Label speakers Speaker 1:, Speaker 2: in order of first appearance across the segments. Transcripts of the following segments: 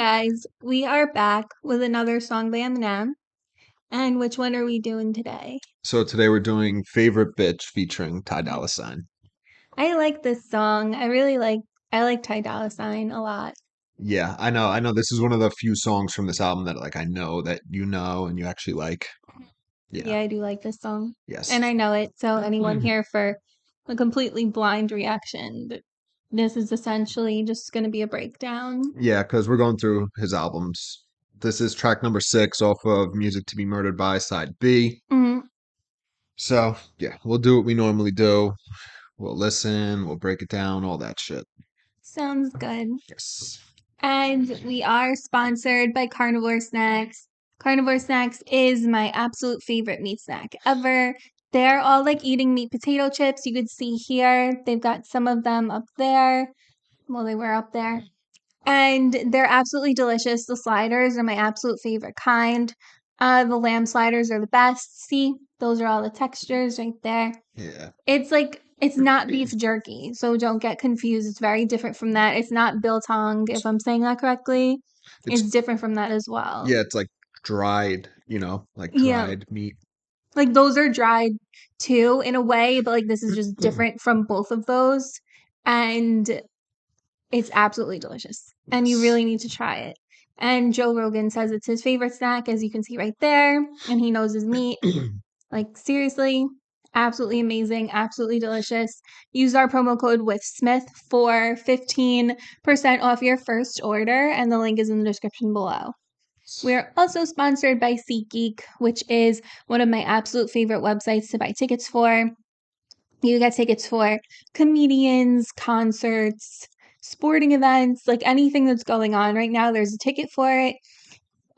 Speaker 1: guys, we are back with another song by Eminem. And which one are we doing today?
Speaker 2: So today we're doing Favorite Bitch featuring Ty Dolla Sign.
Speaker 1: I like this song. I like Ty Dolla Sign a lot.
Speaker 2: Yeah, I know this is one of the few songs from this album that I know that you know and you actually like. Yeah,
Speaker 1: Yeah, I do like this song. And
Speaker 2: yes.
Speaker 1: I know it, so anyone here for a completely blind reaction, this is essentially just going to be a breakdown.
Speaker 2: Yeah, because we're going through his albums. This is track number 6 off of Music to Be Murdered By, side B.
Speaker 1: Mhm.
Speaker 2: So, yeah, we'll do what we normally do. We'll listen, we'll break it down, all that shit.
Speaker 1: Sounds good.
Speaker 2: Yes.
Speaker 1: And we are sponsored by Carnivore Snacks. Carnivore Snacks is my absolute favorite meat snack ever. They're all like eating meat potato chips. You could see here, they've got some of them up there. Well, they were up there. And they're absolutely delicious. The sliders are my absolute favorite kind. The lamb sliders are the best. See, those are all the textures right there.
Speaker 2: Yeah.
Speaker 1: It's not beef jerky, so don't get confused. It's very different from that. It's not biltong, if I'm saying that correctly.
Speaker 2: It's
Speaker 1: It's different from that as well.
Speaker 2: yeah, it's like dried, like
Speaker 1: Yeah,
Speaker 2: dried meat.
Speaker 1: like those are dried too in a way, but like this is just different from both of those. And it's absolutely delicious. And you
Speaker 2: Yes.
Speaker 1: really need to try it. And Joe Rogan says it's his favorite snack, as you can see right there. And he knows his meat. Like, seriously, absolutely amazing, absolutely delicious. Use our promo code with Smith for 15% off your first order, and the link is in the description below. We are also sponsored by SeatGeek, which is one of my absolute favorite websites to buy tickets for. You get tickets for comedians, concerts, sporting events, like anything that's going on right now, there's a ticket for it.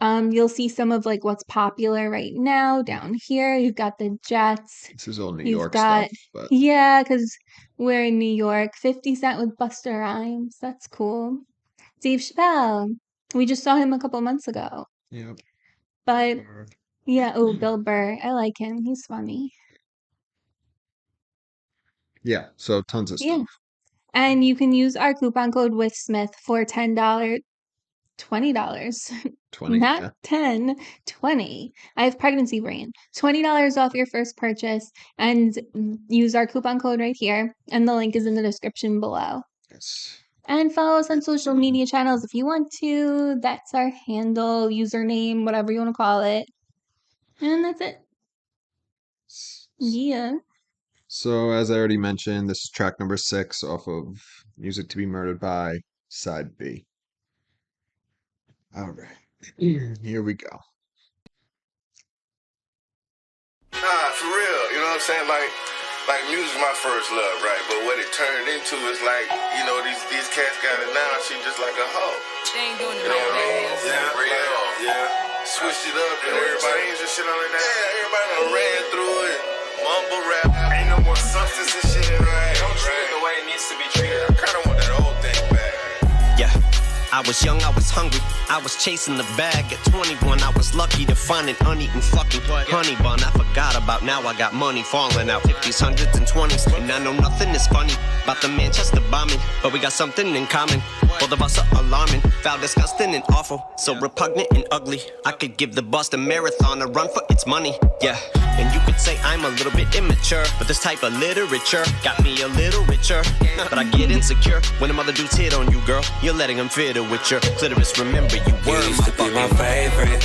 Speaker 1: You'll see some of like what's popular right now down here. You've got the Jets.
Speaker 2: This is all New
Speaker 1: You've
Speaker 2: York stuff,
Speaker 1: got,
Speaker 2: but
Speaker 1: yeah, because we're in New York. 50 Cent with Busta Rhymes. That's cool. Dave Chappelle. We just saw him a couple months ago.
Speaker 2: yeah.
Speaker 1: But yeah, oh, Bill Burr. I like him. He's funny.
Speaker 2: Yeah, so tons of
Speaker 1: Yeah.
Speaker 2: stuff.
Speaker 1: And you can use our coupon code with Smith for $10, $20.
Speaker 2: 20,
Speaker 1: Not
Speaker 2: yeah.
Speaker 1: 10, 20. I have pregnancy brain. $20 off your first purchase and use our coupon code right here. And the link is in the description below.
Speaker 2: Yes.
Speaker 1: And follow us on social media channels if you want to. That's our handle, username, whatever you want to call it. And that's it. Yeah.
Speaker 2: So, as I already mentioned, this is track number 6 off of Music to Be Murdered By, side B. All right. Here we go.
Speaker 3: Nah, for real. You know what I'm saying? Like music's my first love, right? But what it turned into is like, these cats got it now. She just like a hoe.
Speaker 4: They ain't doing it
Speaker 3: You know what I mean?
Speaker 4: right.
Speaker 3: Yeah, real. Yeah. Switched it up and everybody changed the shit on it now. Yeah, everybody done ran through it. Mumble rap. Ain't no more substance and shit. Right.
Speaker 4: Don't treat it the way it needs to be treated.
Speaker 3: I kinda want that old thing back.
Speaker 5: Yeah, I was young, I was hungry, I was chasing the bag. At 21, I was lucky to find an uneaten fucking honey bun. I forgot about now, I got money falling out 50s, 100s, and 20s. And I know nothing is funny about the Manchester bombing, but we got something in common. Both of us are alarming, foul, disgusting, and awful. So repugnant and ugly, I could give the Boston Marathon a run for its money. Yeah, and you could say I'm a little bit immature, but this type of literature got me a little richer. But I get insecure when a mother dudes hit on you, girl. You're letting them fiddle with your clitoris. Remember, you were
Speaker 6: You used to be my favorite,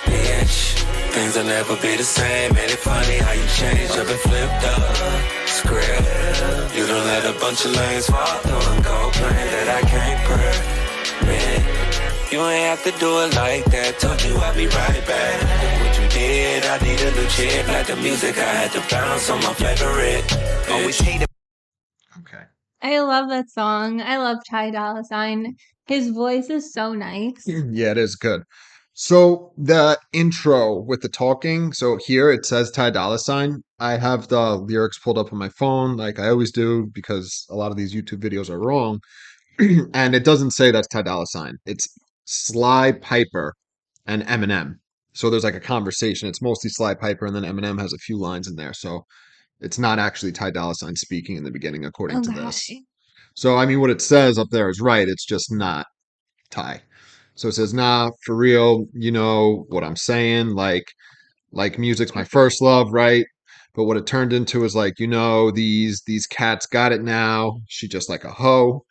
Speaker 6: bitch. Things will never be the same. Ain't it funny how you changed up and flipped up script? You done let a bunch of lanes fall through and go plain that I can't permit. You ain't have to do it like that. Told you I'll be right back. What you did, I need a new chick. Like the music, I had to bounce on my favorite.
Speaker 5: always hated.
Speaker 2: Okay.
Speaker 1: I love that song. I love Ty Dolla Sign. His voice is so nice.
Speaker 2: Yeah, it is good. So, the intro with the talking, so here it says Ty Dolla Sign. I have the lyrics pulled up on my phone, like I always do, because a lot of these YouTube videos are wrong. And it doesn't say that's Ty Dolla Sign. It's Sly Piper and Eminem. So there's like a conversation. It's mostly Sly Piper, and then Eminem has a few lines in there. So it's not actually Ty Dolla Sign speaking in the beginning, according to this.
Speaker 1: Okay.
Speaker 2: So I mean, what it says up there is right. It's just not Ty. So it says, nah, for real, you know what I'm saying? Like music's my first love, right? But what it turned into is like, these cats got it now. She just like a hoe.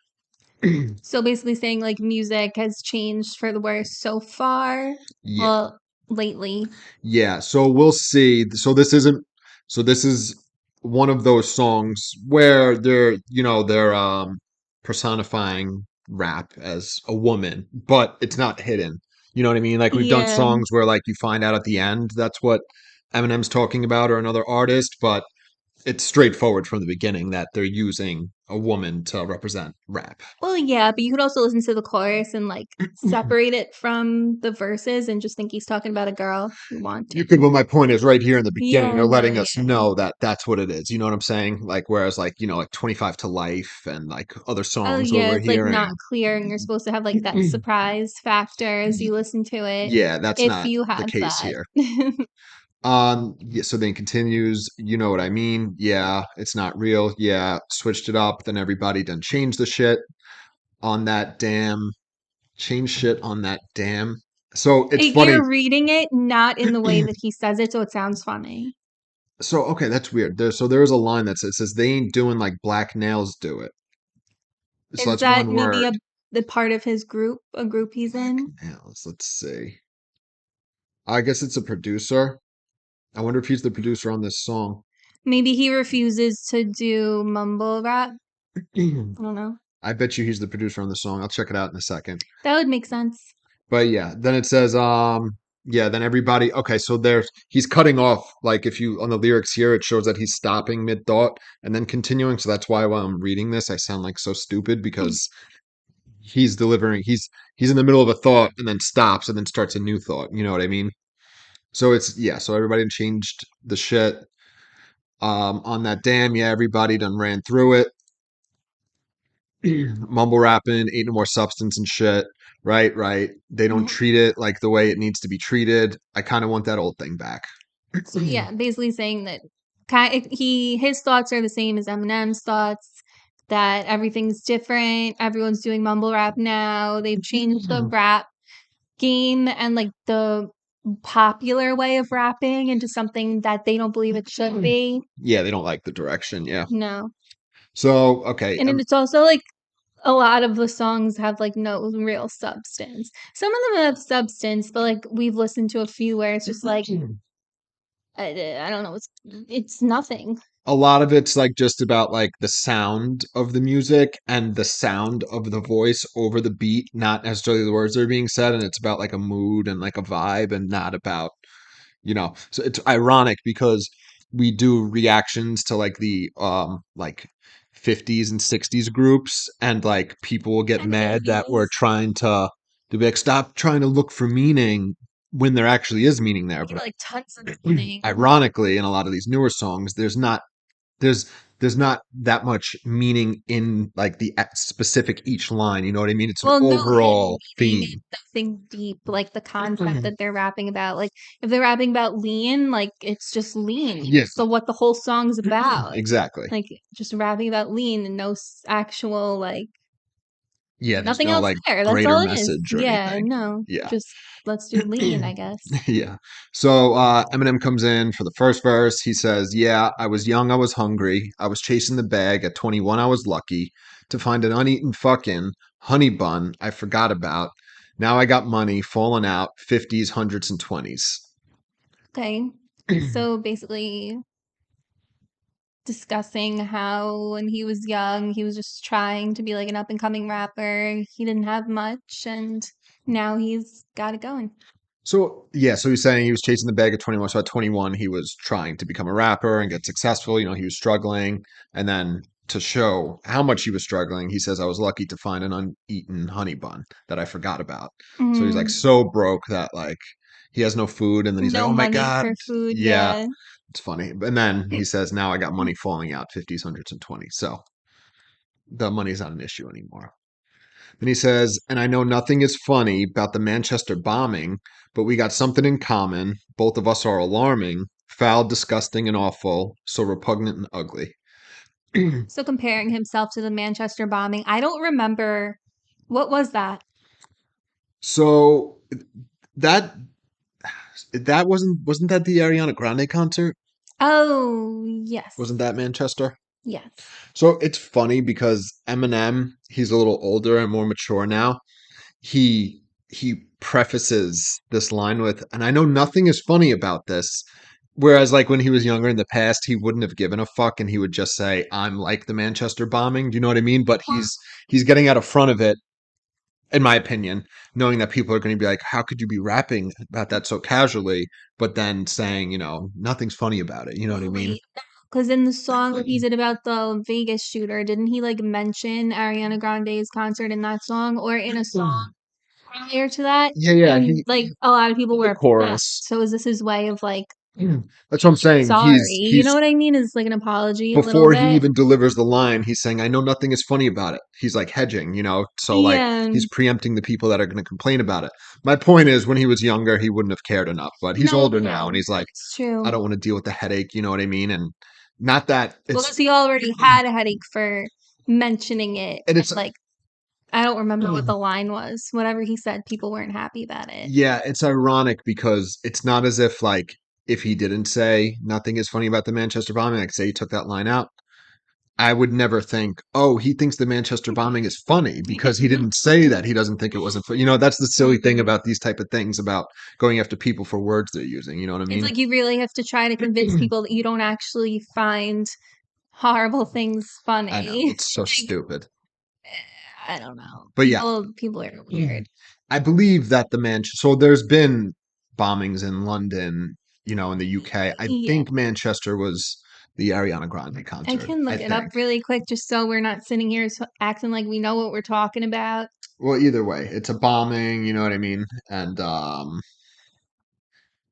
Speaker 1: So basically saying like music has changed for the worse so far.
Speaker 2: Yeah.
Speaker 1: Well, lately.
Speaker 2: Yeah, so we'll see. So this is one of those songs where they're personifying rap as a woman, but it's not hidden. You know what I mean? Like we've done
Speaker 1: Yeah.
Speaker 2: songs where like you find out at the end that's what Eminem's talking about or another artist, but it's straightforward from the beginning that they're using a woman to represent rap.
Speaker 1: Well, yeah, but you could also listen to the chorus and like separate it from the verses and just think he's talking about a girl you want
Speaker 2: You
Speaker 1: to.
Speaker 2: could, but my point is right here in the beginning,
Speaker 1: Yeah,
Speaker 2: they're
Speaker 1: no,
Speaker 2: letting us
Speaker 1: yeah.
Speaker 2: know that that's what it is. You know what I'm saying? Like, whereas, like, like 25 to Life and like other
Speaker 1: Oh,
Speaker 2: songs
Speaker 1: yeah,
Speaker 2: over
Speaker 1: it's like
Speaker 2: here.
Speaker 1: not clear and you're supposed to have like that surprise factor as you listen to it
Speaker 2: Yeah, that's
Speaker 1: if
Speaker 2: not
Speaker 1: you
Speaker 2: the
Speaker 1: have
Speaker 2: case
Speaker 1: that.
Speaker 2: here. Yeah, so then continues, you know what I mean? Yeah, it's not real. Yeah, switched it up. Then everybody done changed the shit on that damn, change shit on that damn. So it's
Speaker 1: Like,
Speaker 2: funny.
Speaker 1: you're reading it not in the way that he says it, so it sounds funny.
Speaker 2: So, okay, that's weird. There is a line that says they ain't doing like black nails do it. So
Speaker 1: Is
Speaker 2: that's
Speaker 1: that
Speaker 2: one
Speaker 1: maybe
Speaker 2: word.
Speaker 1: the part of his group, a group he's in?
Speaker 2: Nails. Let's see. I guess it's a producer. I wonder if he's the producer on this song.
Speaker 1: Maybe he refuses to do mumble rap. I don't know.
Speaker 2: I bet you he's the producer on the song. I'll check it out in a second.
Speaker 1: That would make sense.
Speaker 2: But yeah, then it says, yeah, then everybody, okay, so he's cutting off, like if you, on the lyrics here, it shows that he's stopping mid thought and then continuing. So that's why while I'm reading this, I sound like so stupid because he's delivering, he's in the middle of a thought and then stops and then starts a new thought. You know what I mean? So yeah, so everybody changed the shit. On that dam, yeah, everybody done ran through it. Mumble rapping, eating more substance and shit. Right, right. They don't treat it like the way it needs to be treated. I kind of want that old thing back.
Speaker 1: So yeah, basically saying that his thoughts are the same as Eminem's thoughts. That everything's different. Everyone's doing mumble rap now. They've changed the rap game and like the popular way of rapping into something that they don't believe it should be.
Speaker 2: Yeah, they don't like the direction. Yeah.
Speaker 1: No.
Speaker 2: So, okay.
Speaker 1: And then it's also like a lot of the songs have like no real substance. Some of them have substance, but like we've listened to a few where it's just like I don't know, it's nothing.
Speaker 2: A lot of it's like just about like the sound of the music and the sound of the voice over the beat, not necessarily the words that are being said. And it's about like a mood and like a vibe and not about so it's ironic because we do reactions to like the like 50s and 60s groups and like people will get
Speaker 1: And
Speaker 2: mad that we're
Speaker 1: Illies.
Speaker 2: trying to be like stop trying to look for meaning when there actually is meaning there, but
Speaker 1: Like tons of meaning.
Speaker 2: ironically in a lot of these newer songs there's there's not that much meaning in like the specific each line, you know what I mean? It's an
Speaker 1: Well, no hidden
Speaker 2: overall
Speaker 1: meaning
Speaker 2: theme.
Speaker 1: and nothing deep, like the concept that they're rapping about. Like if they're rapping about lean, like it's just lean.
Speaker 2: Yes,
Speaker 1: So what the whole song's about,
Speaker 2: exactly.
Speaker 1: like just rapping about lean and no actual like
Speaker 2: Yeah, there's
Speaker 1: nothing
Speaker 2: no
Speaker 1: else
Speaker 2: like
Speaker 1: there. That's
Speaker 2: greater
Speaker 1: all it is.
Speaker 2: message or
Speaker 1: Yeah,
Speaker 2: anything.
Speaker 1: no,
Speaker 2: Yeah.
Speaker 1: just let's do lean, I guess.
Speaker 2: Yeah. So Eminem comes in for the first verse. He says, yeah, I was young, I was hungry. I was chasing the bag. At 21, I was lucky to find an uneaten fucking honey bun I forgot about. Now I got money falling out 50s, hundreds, and 20s.
Speaker 1: Okay, so basically discussing how when he was young, he was just trying to be like an up and coming rapper. He didn't have much, and now he's got it going.
Speaker 2: So yeah, so he's saying he was chasing the bag at 21. So at 21, he was trying to become a rapper and get successful. He was struggling. And then to show how much he was struggling, he says, I was lucky to find an uneaten honey bun that I forgot about. So he's like
Speaker 1: Mm,
Speaker 2: so broke that like he has no food. And then he's like,
Speaker 1: no
Speaker 2: oh my
Speaker 1: money
Speaker 2: God.
Speaker 1: for food.
Speaker 2: Yeah,
Speaker 1: Yeah.
Speaker 2: it's funny. And then he says, now I got money falling out 50s, hundreds, and 20s. So the money's not an issue anymore. Then he says, and I know nothing is funny about the Manchester bombing, but we got something in common. Both of us are alarming, foul, disgusting, and awful, so repugnant and ugly.
Speaker 1: So comparing himself to the Manchester bombing, I don't remember what was that.
Speaker 2: So that wasn't that the Ariana Grande concert?
Speaker 1: Oh, yes.
Speaker 2: Wasn't that Manchester?
Speaker 1: Yes.
Speaker 2: So it's funny because Eminem, he's a little older and more mature now. He prefaces this line with, and I know nothing is funny about this. Whereas, like, when he was younger in the past, he wouldn't have given a fuck and he would just say, I'm like the Manchester bombing. Do you know what I mean? But he's getting out of front of it, in my opinion, knowing that people are going to be like, how could you be rapping about that so casually? But then saying, nothing's funny about it. You know what I mean?
Speaker 1: Wait, because in the song that he did about the Vegas shooter, didn't he like mention Ariana Grande's concert in that song or in a song prior to that?
Speaker 2: Yeah.
Speaker 1: And like a lot of people
Speaker 2: The
Speaker 1: were upset.
Speaker 2: chorus.
Speaker 1: So is this his way of like
Speaker 2: That's what I'm saying.
Speaker 1: sorry? You know
Speaker 2: He's
Speaker 1: what I mean? Is like an apology a little
Speaker 2: before he
Speaker 1: bit.
Speaker 2: even delivers the line, he's saying, I know nothing is funny about it. He's like hedging, so like
Speaker 1: Yeah.
Speaker 2: he's preempting the people that are going to complain about it. My point is, when he was younger, he wouldn't have cared enough, but he's
Speaker 1: No,
Speaker 2: older now and
Speaker 1: no,
Speaker 2: he's like,
Speaker 1: it's
Speaker 2: I
Speaker 1: true.
Speaker 2: don't want to deal with the headache. You know what I mean? And not that
Speaker 1: Well,
Speaker 2: it's,
Speaker 1: because he already had a headache for mentioning it.
Speaker 2: and
Speaker 1: And
Speaker 2: it's,
Speaker 1: like, I don't remember what the line was. Whatever he said, people weren't happy about it.
Speaker 2: yeah, it's ironic because it's not as if like, if he didn't say nothing is funny about the Manchester bombing, like say he took that line out, I would never think, oh, he thinks the Manchester bombing is funny because he didn't say that he doesn't think it wasn't funny. That's the silly thing about these type of things about going after people for words they're using. You know what I
Speaker 1: It's
Speaker 2: mean?
Speaker 1: like you really have to try to convince people that you don't actually find horrible things
Speaker 2: I know.
Speaker 1: funny.
Speaker 2: It's so
Speaker 1: Like,
Speaker 2: stupid.
Speaker 1: I don't know.
Speaker 2: But yeah,
Speaker 1: People are weird.
Speaker 2: I believe that so there's been bombings in London, in the UK. I
Speaker 1: Yeah.
Speaker 2: think Manchester was the Ariana Grande
Speaker 1: I
Speaker 2: concert.
Speaker 1: can
Speaker 2: I
Speaker 1: look it up
Speaker 2: think.
Speaker 1: really quick just so we're not sitting here acting like we know what we're talking about.
Speaker 2: Well, either way, it's a bombing, you know what I mean? And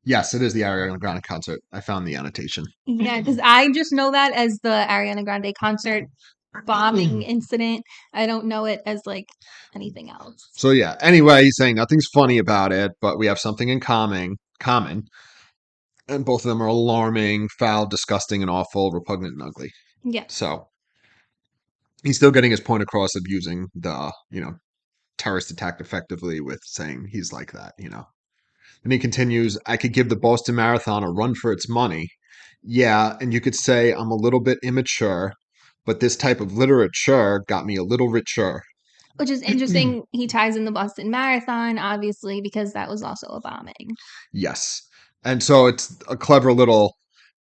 Speaker 2: yes, it is the Ariana Grande concert. I found the annotation.
Speaker 1: Yeah, because I just know that as the Ariana Grande concert bombing incident. I don't know it as like anything else.
Speaker 2: So yeah. Anyway, he's saying nothing's funny about it, but we have something in common, and both of them are alarming, foul, disgusting, and awful, repugnant, and ugly.
Speaker 1: Yeah.
Speaker 2: So he's still getting his point across of using the terrorist attack effectively with saying he's like that. And he continues, I could give the Boston Marathon a run for its money. Yeah, and you could say I'm a little bit immature, but this type of literature got me a little richer.
Speaker 1: Which is interesting. He ties in the Boston Marathon, obviously, because that was also a bombing.
Speaker 2: Yes. And so it's a clever little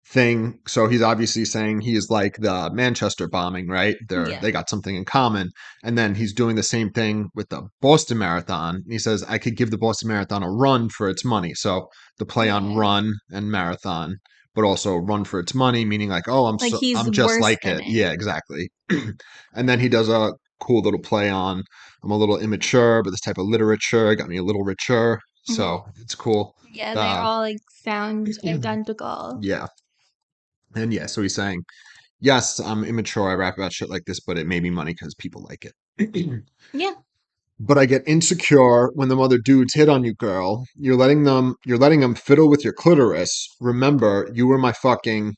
Speaker 2: thing. So he's obviously saying he is like the Manchester bombing, right?
Speaker 1: Yeah.
Speaker 2: They got something in common. And then he's doing the same thing with the Boston Marathon. He says, I could give the Boston Marathon a run for its money. So the play on
Speaker 1: Yeah.
Speaker 2: run and marathon, but also run for its money, meaning like, oh,
Speaker 1: Like he's
Speaker 2: I'm just
Speaker 1: worse
Speaker 2: like
Speaker 1: than
Speaker 2: it.
Speaker 1: it.
Speaker 2: Yeah, exactly. And then he does a cool little play on I'm a little immature, but this type of literature got me a little richer.
Speaker 1: Mhm.
Speaker 2: So it's cool.
Speaker 1: Yeah, they
Speaker 2: Uh,
Speaker 1: all like sound identical.
Speaker 2: yeah. And yeah, so he's saying, yes, I'm immature. I rap about shit like this, but it made me money because people like it.
Speaker 1: Yeah.
Speaker 2: But I get insecure when the other dudes hit on you, girl. You're letting them fiddle with your clitoris. Remember, you were my fucking,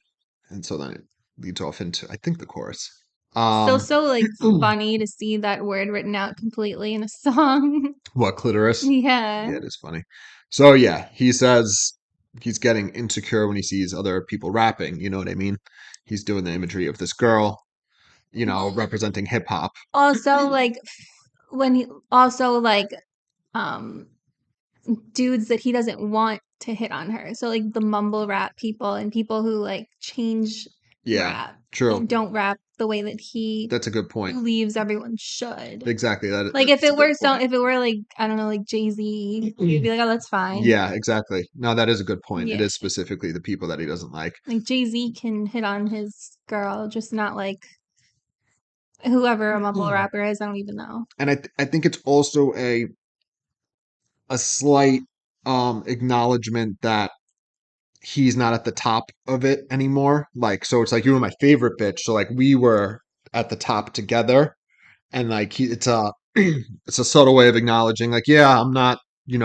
Speaker 2: and so then it leads off into, I think, the chorus.
Speaker 1: Still
Speaker 2: Um,
Speaker 1: so like funny to see that word written out completely in a song.
Speaker 2: what clitoris?
Speaker 1: Yeah.
Speaker 2: Yeah, it is funny. So yeah, he says he's getting insecure when he sees other people rapping. You know what I mean? He's doing the imagery of this girl, representing hip hop.
Speaker 1: Also like when he also like um dudes that he doesn't want to hit on her. So like the mumble rap people and people who like change
Speaker 2: Yeah,
Speaker 1: rap and
Speaker 2: true.
Speaker 1: don't rap the way that he
Speaker 2: That's a good point.
Speaker 1: believes everyone should.
Speaker 2: Exactly.
Speaker 1: Like if
Speaker 2: That's a
Speaker 1: it
Speaker 2: good
Speaker 1: were
Speaker 2: point.
Speaker 1: if it were like I don't know like Jay-Z, you'd be like, "Oh, that's fine."
Speaker 2: Yeah, exactly. No, that is a good point. It
Speaker 1: Yeah.
Speaker 2: is specifically the people that he doesn't like.
Speaker 1: Like Jay-Z can hit on his girl, just not like whoever a mumble rapper is, I don't even know.
Speaker 2: And I think it's also a slight acknowledgement that he's not at the top of it anymore. Like, so it's like you were my favorite bitch. So like we were at the top together, and like it's a it's a subtle way of acknowledging like, yeah,
Speaker 1: He's
Speaker 2: I'm
Speaker 1: not at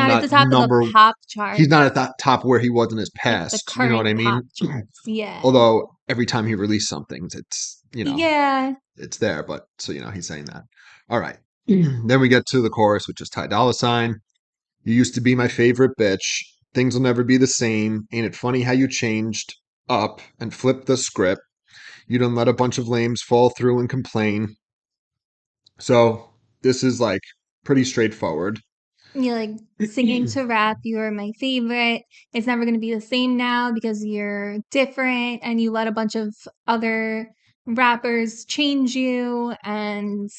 Speaker 2: not
Speaker 1: the top of the
Speaker 2: number.
Speaker 1: pop
Speaker 2: He's
Speaker 1: charts,
Speaker 2: not at that top where he was in his
Speaker 1: like the
Speaker 2: past. You know what
Speaker 1: current
Speaker 2: I
Speaker 1: pop
Speaker 2: mean?
Speaker 1: charts. Yeah.
Speaker 2: Although every time he released something, it's
Speaker 1: Yeah.
Speaker 2: it's there. But so he's saying that. All right. Then we get to the chorus, which is Ty Dolla Sign. You used to be my favorite bitch. Things will never be the same. Ain't it funny how you changed up and flipped the script? You done let a bunch of lames fall through and complain. So this is like pretty straightforward.
Speaker 1: You're like singing to rap. You're my favorite. It's never going to be the same now because you're different, and you let a bunch of other rappers change you. And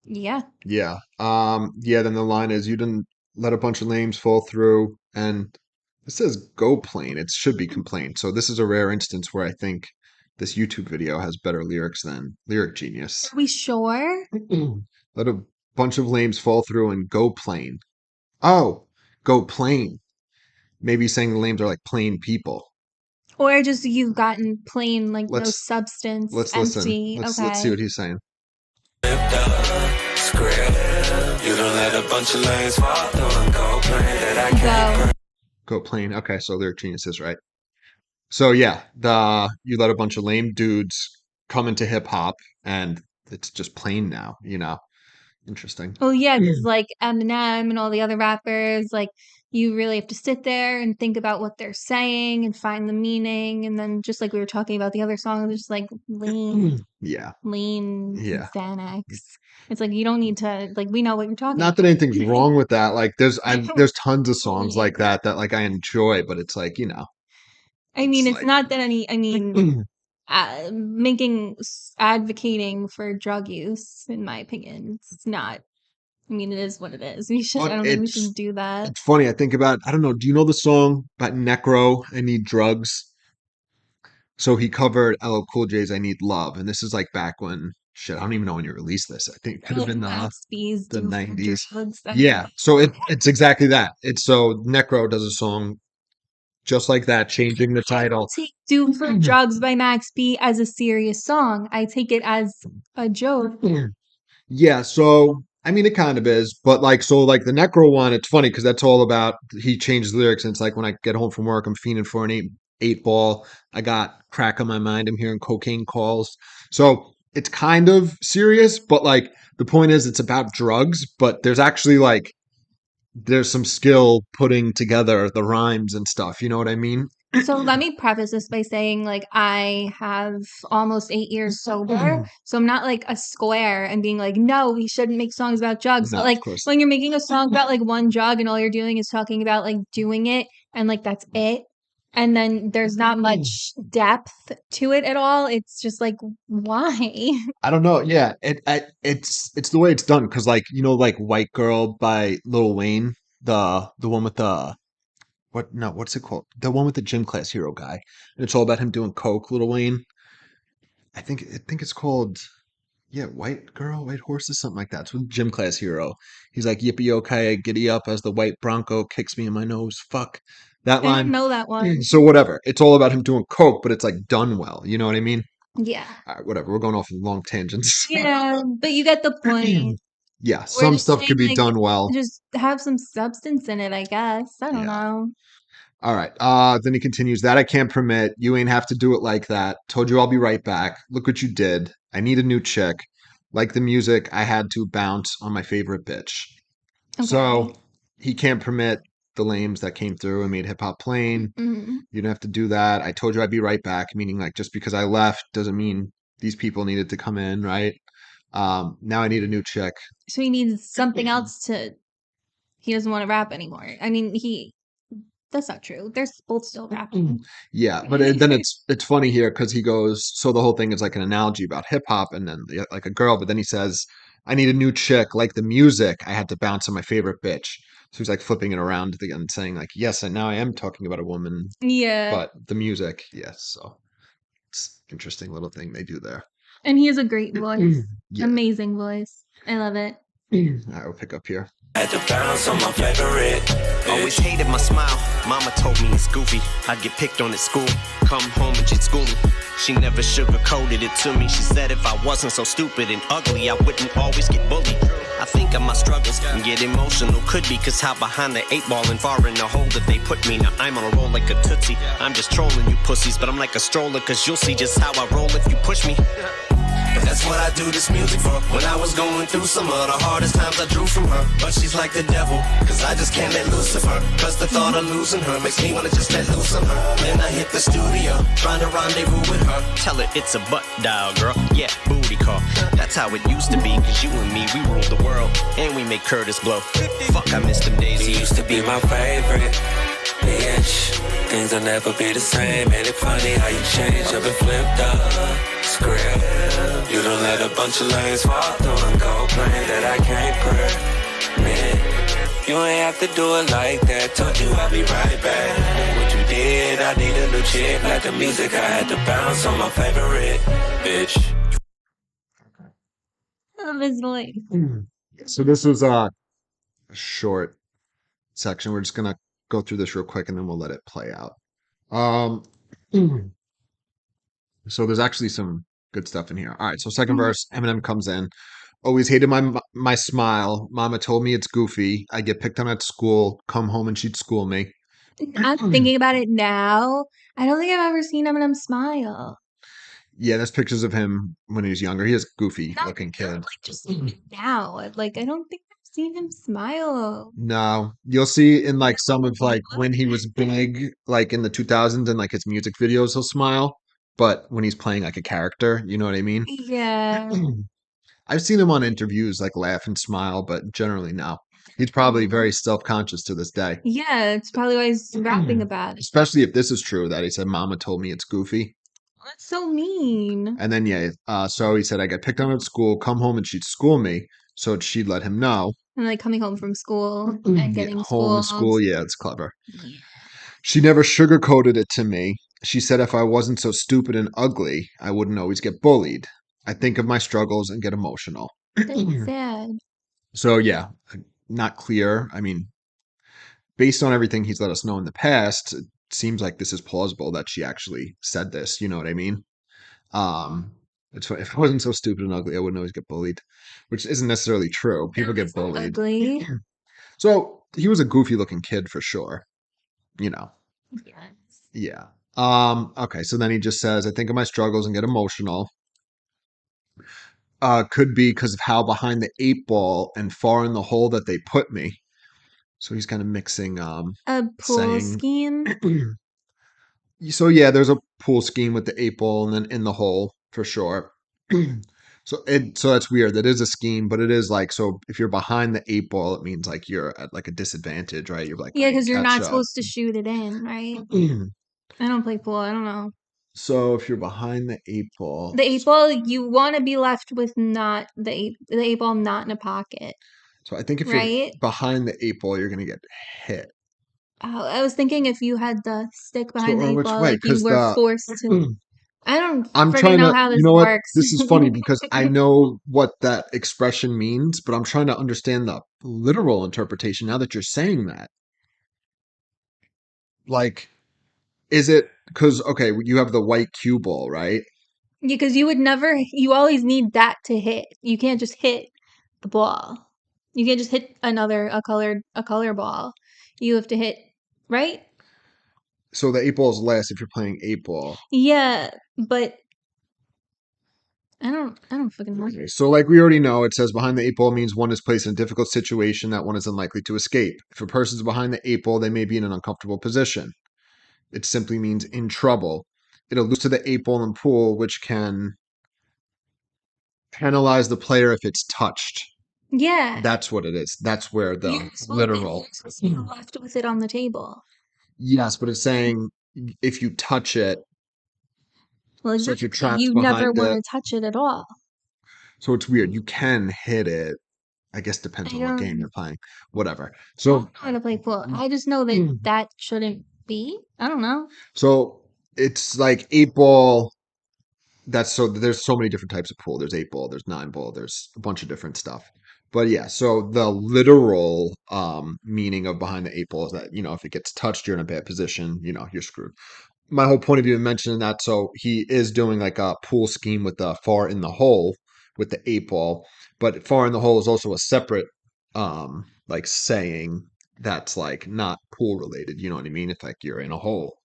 Speaker 1: yeah,
Speaker 2: Yeah. Yeah, then the line is you didn't let a bunch of lames fall through and it says go plain. It should be complain. So this is a rare instance where I think this YouTube video has better lyrics than Lyric Genius.
Speaker 1: are we sure?
Speaker 2: Let a bunch of lames fall through and go plain. Oh, go plain. Maybe saying the lames are like plain people.
Speaker 1: Or just you've gotten plain, like no
Speaker 2: Let's
Speaker 1: substance,
Speaker 2: let's listen.
Speaker 1: empty.
Speaker 6: Oh,
Speaker 2: Let's see
Speaker 1: Okay.
Speaker 2: what he's saying.
Speaker 6: Flipped up script. You don't let a bunch of lanes fall through and go plain that I can't.
Speaker 1: So,
Speaker 2: Go plain. Okay, so Lyric Genius is right. So yeah, you let a bunch of lame dudes come into hip hop and it's just plain now, you know. Interesting.
Speaker 1: well, yeah, because like Eminem and all the other rappers, like you really have to sit there and think about what they're saying and find the meaning. And then just like we were talking about the other songs, it's just like lean,
Speaker 2: Yeah.
Speaker 1: lean,
Speaker 2: Yeah.
Speaker 1: Xanax. It's like you don't need to like we know what you're talking
Speaker 2: Not that
Speaker 1: about.
Speaker 2: anything's wrong with that. Like there's tons of songs like that like I enjoy, but it's like, you know,
Speaker 1: I mean,
Speaker 2: it's
Speaker 1: it's not that any. I mean, advocating for drug use, in my opinion, it's not. I mean, it is what it is. We should. I
Speaker 2: but
Speaker 1: don't think we should do that.
Speaker 2: it's funny. I think about I don't know, do you know the song about Necro, I Need Drugs? So he covered LL Cool J's I Need Love, and this is like back when shit, I don't even know when you released this. I think it could have been
Speaker 1: Max B's
Speaker 2: the
Speaker 1: do for
Speaker 2: 90s.
Speaker 1: drugs.
Speaker 2: Yeah. So it's exactly that. It's so Necro does a song just like that, changing the title.
Speaker 1: Take "Do for Drugs" by Max B as a serious song. I take it as a joke.
Speaker 2: Yeah, so I mean it kind of is, but like so like the Necro one, it's funny because that's all about he changes the lyrics and it's like when I get home from work, I'm fiending for an eight ball. I got crack on my mind, I'm hearing cocaine calls. So it's kind of serious, but like the point is it's about drugs, but there's actually like there's some skill putting together the rhymes and stuff, you know what I mean?
Speaker 1: So let me preface this by saying, like, I have almost 8 years sober, so I'm not like a square and being like, no, we shouldn't make songs about drugs.
Speaker 2: No,
Speaker 1: But
Speaker 2: of
Speaker 1: like
Speaker 2: course.
Speaker 1: when you're making a song about like one drug and all you're doing is talking about like doing it and like that's it, and then there's not much depth to it at all. It's just like, why?
Speaker 2: I don't know. Yeah, it's the way it's done because like you know like White Girl by Lil Wayne, the one with the what no what's it called? The one with the gym class hero guy. And it's all about him doing coke. Lil Wayne. I think it's called yeah White Girl, White Horses, something like that. It's with Gym Class Hero. He's like yippee okay, giddy up as the white Bronco kicks me in my nose. Fuck that
Speaker 1: I don't
Speaker 2: line.
Speaker 1: know that one.
Speaker 2: So whatever. It's all about him doing coke, but it's like done well. You know what I mean?
Speaker 1: Yeah.
Speaker 2: All right, whatever. We're going off on long tangents.
Speaker 1: Yeah, but you get the point.
Speaker 2: Yeah,
Speaker 1: We're
Speaker 2: some
Speaker 1: just
Speaker 2: stuff could
Speaker 1: saying,
Speaker 2: be
Speaker 1: like,
Speaker 2: done well.
Speaker 1: just have some substance in it, I guess. I don't
Speaker 2: Yeah.
Speaker 1: know.
Speaker 2: All right. Then he continues, that I can't permit. You ain't have to do it like that. Told you I'll be right back. Look what you did. I need a new chick. Like the music, I had to bounce on my favorite bitch.
Speaker 1: Okay.
Speaker 2: So he can't permit the lames that came through and made hip hop plain.
Speaker 1: Mhm.
Speaker 2: You don't have to do that. I told you I'd be right back, meaning like just because I left doesn't mean these people needed to come in, right? Now I need a new chick.
Speaker 1: So he needs something else to. He doesn't want to rap anymore. I mean, that's not true. They're both still rapping.
Speaker 2: Yeah, but then it's funny here because he goes, so the whole thing is like an analogy about hip hop and then like a girl, but then he says, I need a new chick, like the music. I had to bounce on my favorite bitch. So he's like flipping it around again, saying like, yes, and now I am talking about a woman,
Speaker 1: Yeah.
Speaker 2: but the music, yes. So it's an interesting little thing they do there.
Speaker 1: And he has a great voice.
Speaker 2: Yeah.
Speaker 1: Amazing voice. I love it.
Speaker 2: I will pick up here.
Speaker 6: Had to bounce on my favorite.
Speaker 5: Always hated my smile. Mama told me it's goofy. I'd get picked on at school. Come home and she'd school me. She never sugarcoated it to me. She said if I wasn't so stupid and ugly, I wouldn't always get bullied. I think of my struggles and get emotional. Could be cause how behind the 8 ball and far in the hole that they put me. Now I'm on a roll like a tootsie. I'm just trolling you pussies, but I'm like a stroller cause you'll see just how I roll if you push me. That's what I do this music for. When I was going through some of the hardest times, I drew from her. But she's like the devil, cause I just can't let loose of her. Cause the thought of losing her makes me wanna just let loose on her. Then I hit the studio, trying to rendezvous with her. Tell her it's a butt dial, girl. Yeah, booty call. That's how it used to be, cause you and me, we ruled the world. And we make Curtis blow. Fuck, I miss them days.
Speaker 6: You used to be my favorite, bitch. Things will never be the same. Ain't it funny how you change up and flipped up script? You don't let a bunch of lanes fall through and go plain that I can't permit. You ain't have to do it like that. Told you I'll be right back. What you did, I need a new chick. Like the music, I had to bounce on my favorite, bitch.
Speaker 1: Obviously.
Speaker 2: So this was a short section. We're just gonna go through this real quick and then we'll let it play out. So there's actually some good stuff in here. All right, so second verse, Eminem comes in. Always hated my smile. Mama told me it's goofy. I get picked on at school. Come home and she'd school me.
Speaker 1: I'm thinking about it now. I don't think I've ever seen Eminem smile.
Speaker 2: Yeah, there's pictures of him when he was younger. He is goofy
Speaker 1: Not
Speaker 2: looking kid.
Speaker 1: like just now. Like I don't think I've seen him smile.
Speaker 2: No, you'll see in like some of like when he was big, like in the 2000s and like his music videos, he'll smile. But when he's playing like a character, you know what I mean?
Speaker 1: Yeah.
Speaker 2: I've seen him on interviews like laugh and smile, but generally no. He's probably very self-conscious to this day.
Speaker 1: Yeah, it's probably why he's rapping about it.
Speaker 2: Especially if this is true that he said, Mama told me it's goofy.
Speaker 1: That's so mean.
Speaker 2: And then, yeah, so he said, I got picked on at school, come home and she'd school me. So she'd let him know.
Speaker 1: And like coming home from school and getting
Speaker 2: Yeah, home and
Speaker 1: schooled.
Speaker 2: school. Yeah, it's clever. She never sugarcoated it to me. She said if I wasn't so stupid and ugly, I wouldn't always get bullied. I think of my struggles and get emotional.
Speaker 1: That's sad.
Speaker 2: So, yeah, not clear. I mean, based on everything he's let us know in the past, it seems like this is plausible that she actually said this. You know what I mean? If I wasn't so stupid and ugly, I wouldn't always get bullied, which isn't necessarily true. People get bullied.
Speaker 1: Ugly.
Speaker 2: So he was a goofy looking kid for sure. You know.
Speaker 1: Yes.
Speaker 2: Yeah. Okay, so then he just says, I think of my struggles and get emotional. Could be because of how behind the 8 ball and far in the hole that they put me. So he's kind of mixing
Speaker 1: A pool
Speaker 2: saying
Speaker 1: scheme.
Speaker 2: so yeah, there's a pool scheme with the 8 ball and then in the hole for sure. So that's weird. That is a scheme, but it is like so if you're behind the 8 ball, it means like you're at like a disadvantage, right? You're like
Speaker 1: Yeah,
Speaker 2: playing
Speaker 1: because you're not
Speaker 2: catch up.
Speaker 1: supposed to shoot it in, right? I don't play pool. I don't know.
Speaker 2: So if you're behind the 8 ball,
Speaker 1: The 8 ball, you want to be left with not the 8 ball not in a pocket.
Speaker 2: so I think if
Speaker 1: right?
Speaker 2: you're behind the 8 ball, you're gonna get hit.
Speaker 1: Oh, I was thinking if you had the stick behind
Speaker 2: or
Speaker 1: the 8
Speaker 2: which
Speaker 1: ball,
Speaker 2: way?
Speaker 1: like you
Speaker 2: 'Cause
Speaker 1: were forced to. I don't
Speaker 2: I'm
Speaker 1: freaking
Speaker 2: trying
Speaker 1: know
Speaker 2: to,
Speaker 1: how
Speaker 2: you
Speaker 1: this
Speaker 2: know what?
Speaker 1: works.
Speaker 2: This is funny because I know what that expression means, but I'm trying to understand the literal interpretation now that you're saying that. Like, is it because, okay, you have the white cue ball, right?
Speaker 1: Because you always need that to hit. You can't just hit the ball. You can't just hit a color ball. You have to hit, right?
Speaker 2: So the 8 ball is last if you're playing 8 ball.
Speaker 1: Yeah, but I don't fucking know.
Speaker 2: Okay, so like we already know, it says behind the 8 ball means one is placed in a difficult situation that one is unlikely to escape. If a person's behind the 8 ball, they may be in an uncomfortable position. It simply means in trouble. It alludes to the 8 ball in pool, which can penalize the player if it's touched.
Speaker 1: Yeah.
Speaker 2: That's what it is. That's where the literal.
Speaker 1: You're supposed to be left with it on the table.
Speaker 2: Yes, but it's saying if you touch it,
Speaker 1: Well,
Speaker 2: so if you're
Speaker 1: exactly.
Speaker 2: trapped
Speaker 1: You never
Speaker 2: behind
Speaker 1: want
Speaker 2: it.
Speaker 1: to touch it at all.
Speaker 2: So it's weird. You can hit it. I guess depends
Speaker 1: I
Speaker 2: on what game
Speaker 1: don't
Speaker 2: you're playing. Whatever.
Speaker 1: I
Speaker 2: So
Speaker 1: don't know how to play pool. I just know that that shouldn't be. I don't know.
Speaker 2: so it's like 8 ball. That's so there's so many different types of pool. There's 8 ball, there's 9 ball, there's a bunch of different stuff. But yeah, so the literal meaning of behind the 8 ball is that, if it gets touched, you're in a bad position, you're screwed. My whole point of view in mentioning that, so he is doing like a pool scheme with the far in the hole with the 8 ball, but far in the hole is also a separate like saying that's like not pool related. You know what I mean? It's like you're in a hole.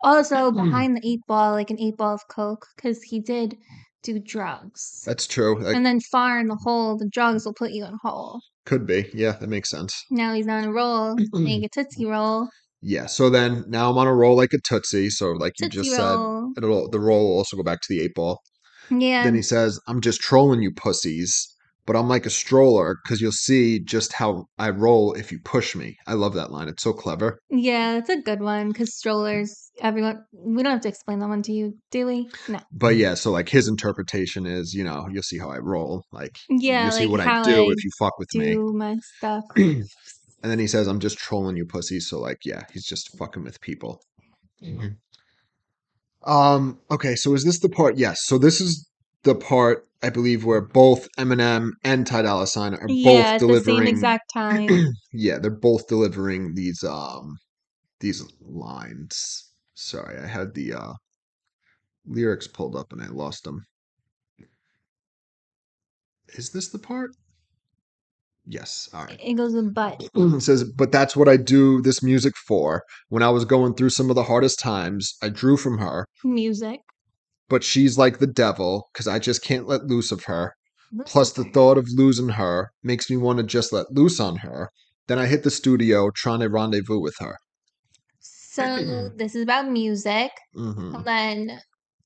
Speaker 1: Also, behind the 8 ball, like an 8 ball of Coke, because he did do drugs.
Speaker 2: That's true. Like,
Speaker 1: And then far in the hole, the drugs will put you in a hole.
Speaker 2: could be. Yeah, that makes sense.
Speaker 1: Now he's on a roll, make a Tootsie Roll.
Speaker 2: Yeah, so then now I'm on a roll like a Tootsie. So like you
Speaker 1: Tootsie
Speaker 2: just said,
Speaker 1: Roll.
Speaker 2: the roll will also go back to the 8-ball.
Speaker 1: Yeah.
Speaker 2: Then he says, I'm just trolling you pussies, but I'm like a stroller because you'll see just how I roll if you push me. I love that line. It's so clever.
Speaker 1: Yeah, that's a good one because strollers, everyone, we don't have to explain that one to you, do we? No.
Speaker 2: But yeah, so like his interpretation is, you'll see how I roll. Like,
Speaker 1: Yeah,
Speaker 2: you'll see
Speaker 1: like
Speaker 2: what I
Speaker 1: how
Speaker 2: do
Speaker 1: I
Speaker 2: if you fuck with me.
Speaker 1: do my stuff.
Speaker 2: And then he says, I'm just trolling you pussies. So like, yeah, he's just fucking with people. Okay, so is this the part? Yes. So this is the part I believe where both Eminem and Ty Dolla Sign are
Speaker 1: Yeah,
Speaker 2: both
Speaker 1: at the same
Speaker 2: delivering.
Speaker 1: exact time.
Speaker 2: Yeah, they're both delivering these lines. Sorry, I had the lyrics pulled up and I lost them. Is this the part? Yes. All right.
Speaker 1: It goes with but.
Speaker 2: It says, but that's what I do this music for. When I was going through some of the hardest times, I drew from her.
Speaker 1: Music.
Speaker 2: But she's like the devil because I just can't let loose of her. Plus, the thought of losing her makes me want to just let loose on her. Then I hit the studio trying to rendezvous with her.
Speaker 1: So this is about music.
Speaker 2: Mm-hmm.
Speaker 1: And then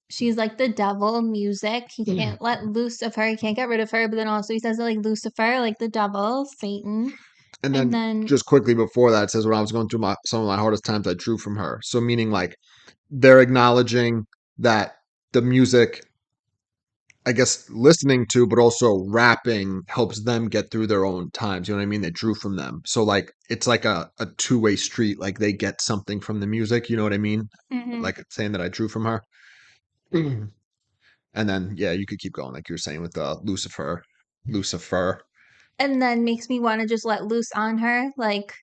Speaker 1: she's like the devil, music. He can't let loose of her. He can't get rid of her. But then also he says it like Lucifer, like the devil, Satan.
Speaker 2: And then just quickly before that, it says, when I was going through some of my hardest times, I drew from her. So meaning like they're acknowledging that the music, I guess, listening to, but also rapping helps them get through their own times. You know what I mean? They drew from them. So like, it's like a two-way street. Like they get something from the music. You know what I mean?
Speaker 1: Mhm.
Speaker 2: Like saying that I drew from her. And then, yeah, you could keep going. Like you were saying with the Lucifer.
Speaker 1: And then makes me want to just let loose on her, like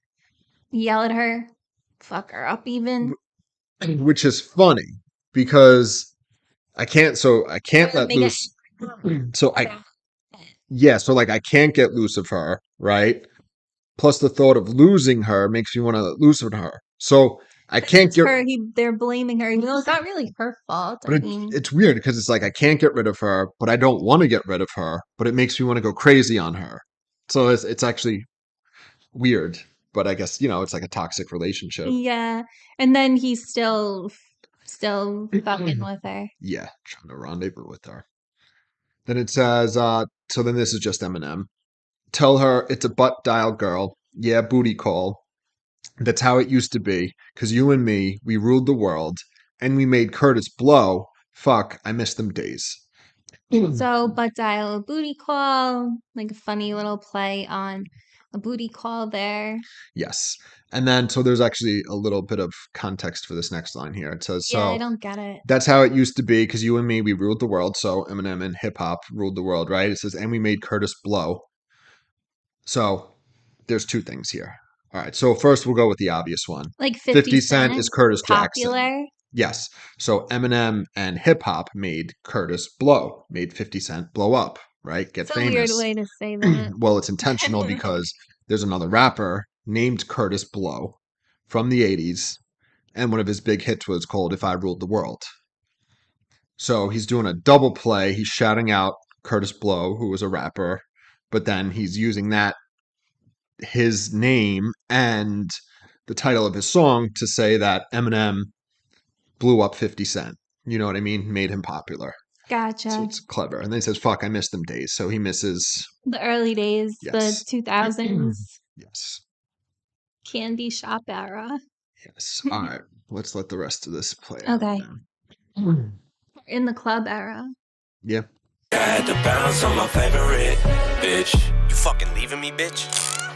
Speaker 1: yell at her, fuck her up even.
Speaker 2: Which is funny because I can't let
Speaker 1: Make it-
Speaker 2: loose. So like I can't get loose of her, right? Plus the thought of losing her makes me want to let loose of her. So I can't
Speaker 1: It's
Speaker 2: get
Speaker 1: her. They're blaming her. You know, it's not really her fault.
Speaker 2: but it's weird because it's like I can't get rid of her, but I don't want to get rid of her, but it makes me want to go crazy on her. So it's actually weird, but I guess, it's like a toxic relationship.
Speaker 1: Yeah. And then he's still fucking with her.
Speaker 2: Yeah, trying to rendezvous with her. Then it says, so then this is just Eminem. Tell her it's a butt dial girl. Yeah, booty call. That's how it used to be. Because you and me, we ruled the world. And we made Curtis blow. Fuck, I miss them days.
Speaker 1: So, butt dial, booty call, like a funny little play on a booty call there.
Speaker 2: Yes. And then, so there's actually a little bit of context for this next line here. It says,
Speaker 1: Yeah, I don't get it.
Speaker 2: That's how it used to be because you and me, we ruled the world. So Eminem and hip hop ruled the world, right? It says, and we made Curtis blow. So there's two things here. All right. So first we'll go with the obvious one.
Speaker 1: Like 50
Speaker 2: Cent is Curtis
Speaker 1: popular.
Speaker 2: Jackson. Yes. So Eminem and hip hop made Curtis blow, made 50 Cent blow up, right? Get
Speaker 1: It's a
Speaker 2: famous.
Speaker 1: weird way to say that.
Speaker 2: Well, it's intentional because there's another rapper named Curtis Blow from the 80s. And one of his big hits was called If I Ruled the World. So he's doing a double play. He's shouting out Curtis Blow, who was a rapper, but then he's using his name and the title of his song to say that Eminem blew up 50 Cent. You know what I mean? Made him popular.
Speaker 1: Gotcha.
Speaker 2: So it's clever. And then he says, fuck, I miss them days. So he misses
Speaker 1: the early days,
Speaker 2: Yes.
Speaker 1: the 2000s.
Speaker 2: Yes.
Speaker 1: Candy shop era.
Speaker 2: Yes. All right. Let's let the rest of this play out.
Speaker 1: Okay.
Speaker 2: Now.
Speaker 1: In the club era.
Speaker 2: Yeah.
Speaker 6: I had to bounce on my favorite bitch.
Speaker 5: You fucking leaving me, bitch?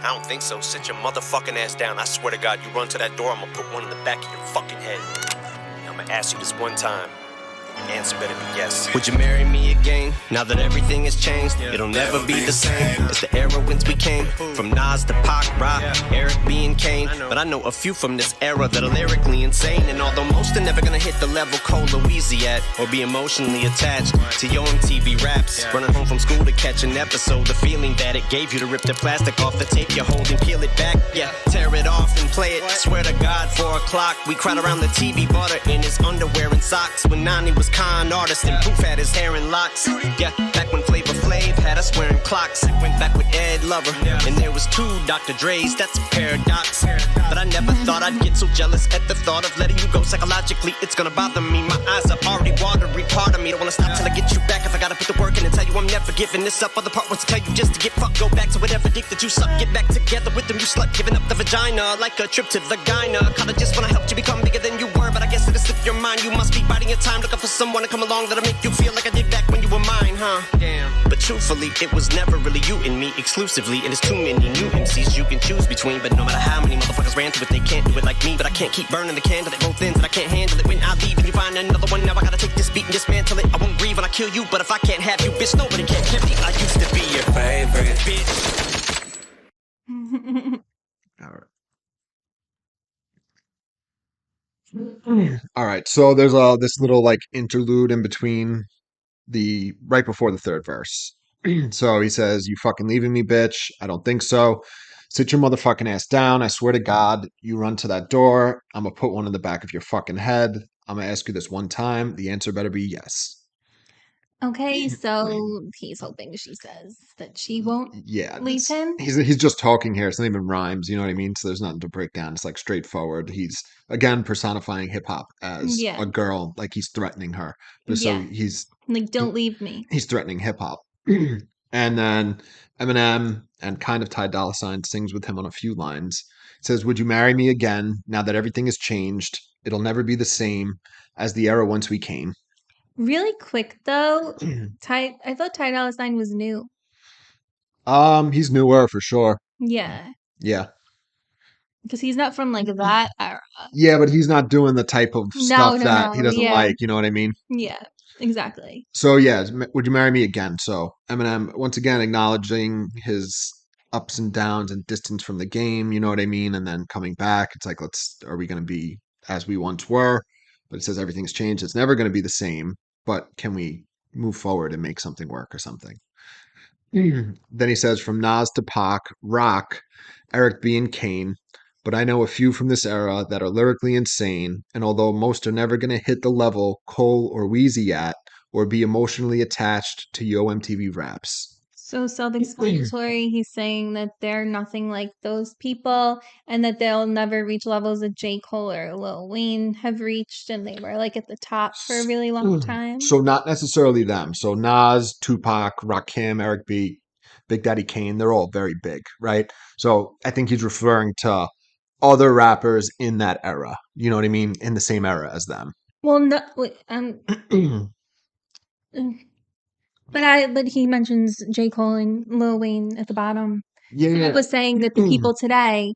Speaker 5: I don't think so. Sit your motherfucking ass down. I swear to God, you run to that door, I'm gonna put one in the back of your fucking head. I'm gonna ask you this one time. Your answer better be yes. Would you marry me again? Now that everything has changed, it'll never be the same as the era whence we came. From Nas to Pac, Rock, Eric B. and Kane. But I know a few from this era that are lyrically insane. And although most are never gonna hit the level Cole Louise at, or be emotionally attached to your MTV raps. Running home from school to catch an episode, the feeling that it gave you to rip the plastic off the tape you're holding, peel it back, tear it off and play it. Swear to God, 4 o'clock. We cried around the TV, butter in his underwear and socks. When Nani was con artist and Poof had his hair in locks. Yeah, back when Flavor Flav had us wearing clocks. Went back with Ed Lover, and there was 2 Dr. Dre's. That's a paradox. But I never thought I'd get so jealous at the thought of letting you go psychologically. It's gonna bother me. My eyes are already watery. Part of me don't wanna stop till I get you back. If I gotta put the work in and tell you I'm never giving this up. Other part wants to tell you just to get fucked. Go back to whatever dick that you suck. Get back together with them, you slut. Giving up the vagina like a trip to the gyna. Kinda just wanna help you become bigger than you were. But I guess it'll slip your mind. You must be biding your time, looking for someone to come along that'll make you feel like I did back when you were mine, huh? Damn. But truthfully, it was never really you and me exclusively. And there's too many new MCs you can choose between. But no matter how many motherfuckers ran through it, they can't do it like me. But I can't keep burning the candle at both ends, and I can't handle it when I leave and you find another one. Now I gotta take this beat and dismantle it. I won't grieve when I kill you, but if I can't have you, bitch, nobody can have me. I used to be your favorite bitch.
Speaker 2: All right. All right. So there's this little like interlude in between the right before the third verse. So he says, "You fucking leaving me, bitch? I don't think so. Sit your motherfucking ass down. I swear to God, you run to that door. I'm gonna put one in the back of your fucking head. I'm gonna ask you this one time. The answer better be yes."
Speaker 1: Okay, so he's hoping she says that she won't
Speaker 2: Yeah,
Speaker 1: leave him.
Speaker 2: he's just talking here. It's not even rhymes. You know what I mean? So there's nothing to break down. It's like straightforward. He's again personifying hip hop as
Speaker 1: Yeah.
Speaker 2: a girl, like he's threatening her. But so
Speaker 1: Yeah. Like, don't leave me.
Speaker 2: he's threatening hip hop. And then Eminem and kind of Ty Dolla Sign sings with him on a few lines. It says, "Would you marry me again now that everything has changed? It'll never be the same as the era once we came."
Speaker 1: Really quick though, I thought Ty Dolla Sign was new.
Speaker 2: He's newer for sure.
Speaker 1: Yeah,
Speaker 2: Yeah.
Speaker 1: because he's not from like that era.
Speaker 2: Yeah, but he's not doing the type of
Speaker 1: No,
Speaker 2: stuff
Speaker 1: no,
Speaker 2: that he
Speaker 1: no.
Speaker 2: doesn't
Speaker 1: Yeah,
Speaker 2: like, you know what I mean?
Speaker 1: yeah, exactly.
Speaker 2: So yeah, would you marry me again? So Eminem once again acknowledging his ups and downs and distance from the game, you know what I mean? And then coming back, it's like, are we going to be as we once were? But it says everything's changed. It's never going to be the same, but can we move forward and make something work or something? Then he says, "From Nas to Pac, Rock, Eric B. and Kane, but I know a few from this era that are lyrically insane, and although most are never going to hit the level Cole or Wheezy at, or be emotionally attached to Yo MTV raps."
Speaker 1: So self-explanatory. He's saying that they're nothing like those people, and that they'll never reach levels that J. Cole or Lil Wayne have reached, and they were like at the top for a really long time.
Speaker 2: So not necessarily them. So Nas, Tupac, Rakim, Eric B, Big Daddy Kane, they're all very big, right? So I think he's referring to other rappers in that era. You know what I mean? In the same era as them.
Speaker 1: Well, no, wait, but he mentions J. Cole and Lil Wayne at the bottom.
Speaker 2: Yeah,
Speaker 1: So
Speaker 2: yeah.
Speaker 1: it was saying that the people today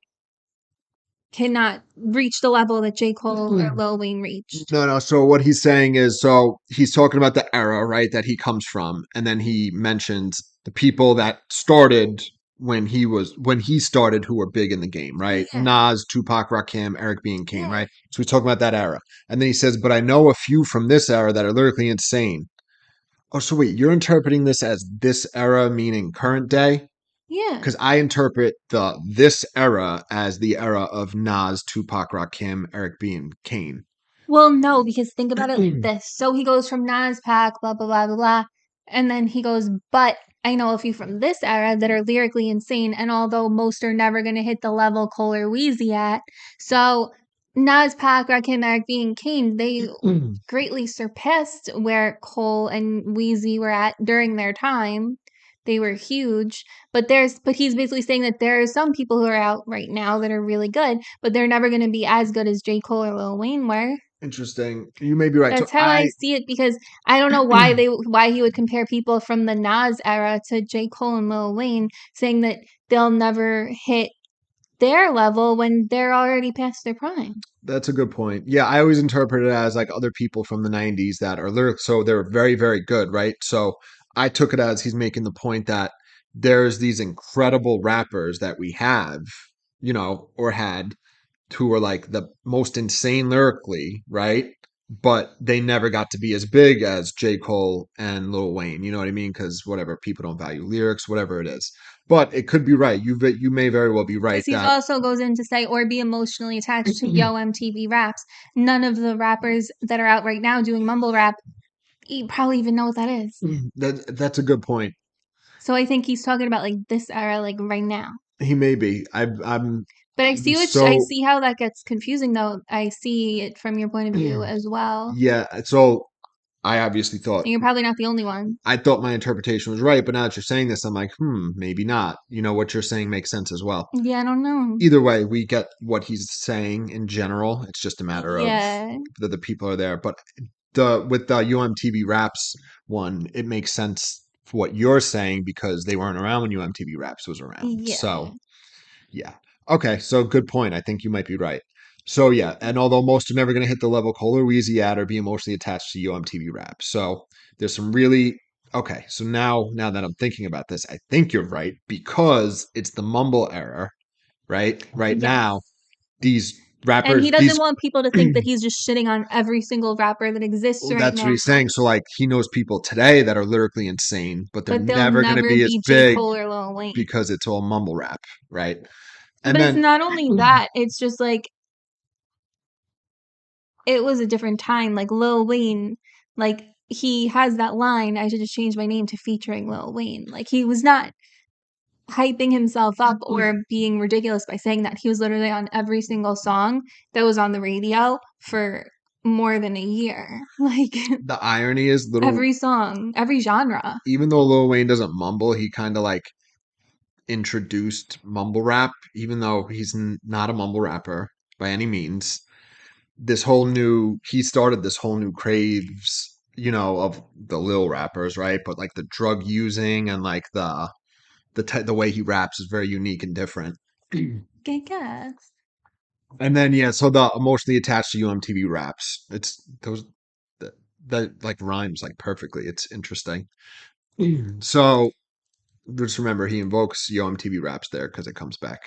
Speaker 1: cannot reach the level that J. Cole or Lil Wayne reached.
Speaker 2: No. So what he's saying is, so he's talking about the era, right, that he comes from, and then he mentions the people that started when he started who were big in the game, right?
Speaker 1: Yeah.
Speaker 2: Nas, Tupac, Rakim, Eric B. and Kane,
Speaker 1: Yeah.
Speaker 2: right? So he's talking about that era, and then he says, "But I know a few from this era that are lyrically insane." Oh, so wait, you're interpreting this as this era meaning current day?
Speaker 1: Yeah.
Speaker 2: Because I interpret this era as the era of Nas, Tupac, Rakim, Eric B, and Kane.
Speaker 1: Well, no, because think about it like this. So he goes from Nas Pac, blah, blah, blah, blah, blah. And then he goes, but I know a few from this era that are lyrically insane. And although most are never going to hit the level Cole or Wheezy at. So Nas Pac, Rakim, Eric B, and Kane, they greatly surpassed where Cole and Wheezy were at during their time. They were huge, but he's basically saying that there are some people who are out right now that are really good, but they're never going to be as good as J. Cole or Lil Wayne were.
Speaker 2: Interesting. You may be right.
Speaker 1: That's
Speaker 2: So
Speaker 1: how I see it, because I don't know why he would compare people from the Nas era to J. Cole and Lil Wayne, saying that they'll never hit their level when they're already past their prime.
Speaker 2: That's a good point. Yeah, I always interpret it as like other people from the 90s that are lyrics, so they're very, very good, right? So I took it as he's making the point that there's these incredible rappers that we have, or had, who are like the most insane lyrically, right? But they never got to be as big as J. Cole and Lil Wayne. You know what I mean? Because whatever, people don't value lyrics, whatever it is. But it could be right. You may very well be right
Speaker 1: Because he
Speaker 2: that
Speaker 1: also goes in to say, or be emotionally attached to Yo MTV Raps. None of the rappers that are out right now doing mumble rap, you probably even know what that is.
Speaker 2: that's a good point.
Speaker 1: So I think he's talking about like this era, like right now.
Speaker 2: He may be. I'm
Speaker 1: But I
Speaker 2: so
Speaker 1: see how that gets confusing though. I see it from your point of view as well.
Speaker 2: yeah. So I obviously thought
Speaker 1: And you're probably not the only one.
Speaker 2: my interpretation was right, but now that you're saying this, I'm like, maybe not. What you're saying makes sense as well.
Speaker 1: Yeah, I don't know.
Speaker 2: Either way, we get what he's saying in general. It's just a matter of
Speaker 1: Yeah.
Speaker 2: that the people are there. But with the UMTV Raps one, it makes sense for what you're saying because they weren't around when UMTV Raps was around.
Speaker 1: Yeah.
Speaker 2: So yeah. Okay, so good point. I think you might be right. So yeah, and although most are never going to hit the level Kohler, Wheezy at or be emotionally attached to UMTV Raps. So there's some really okay. So now that I'm thinking about this, I think you're right because it's the mumble era, right? Right
Speaker 1: Yes.
Speaker 2: now, these
Speaker 1: And
Speaker 2: rappers,
Speaker 1: he doesn't
Speaker 2: these
Speaker 1: want people to think that he's just shitting on every single rapper that exists right
Speaker 2: that's what
Speaker 1: now.
Speaker 2: he's saying. So like he knows people today that are lyrically insane, but they're
Speaker 1: But they'll
Speaker 2: never going to
Speaker 1: never
Speaker 2: be as
Speaker 1: be J.
Speaker 2: big
Speaker 1: Cole or Lil Wayne.
Speaker 2: because it's all mumble rap, right? And
Speaker 1: But it's
Speaker 2: then
Speaker 1: not only that, it's just like it was a different time. Like Lil Wayne, like he has that line, I should just change my name to featuring Lil Wayne. Like he was not hyping himself up or being ridiculous by saying that. He was literally on every single song that was on the radio for more than a year. Like
Speaker 2: the irony is
Speaker 1: every song, every genre.
Speaker 2: even though Lil Wayne doesn't mumble, he kind of like introduced mumble rap, even though he's not a mumble rapper by any means. He started this whole new craves, of the Lil rappers, right? But like the drug using and like the way he raps is very unique and different.
Speaker 1: I guess.
Speaker 2: And then yeah, so the emotionally attached to UMTV raps, it's those that like rhymes like perfectly. It's interesting. So just remember he invokes Yo MTV Raps there because it comes back.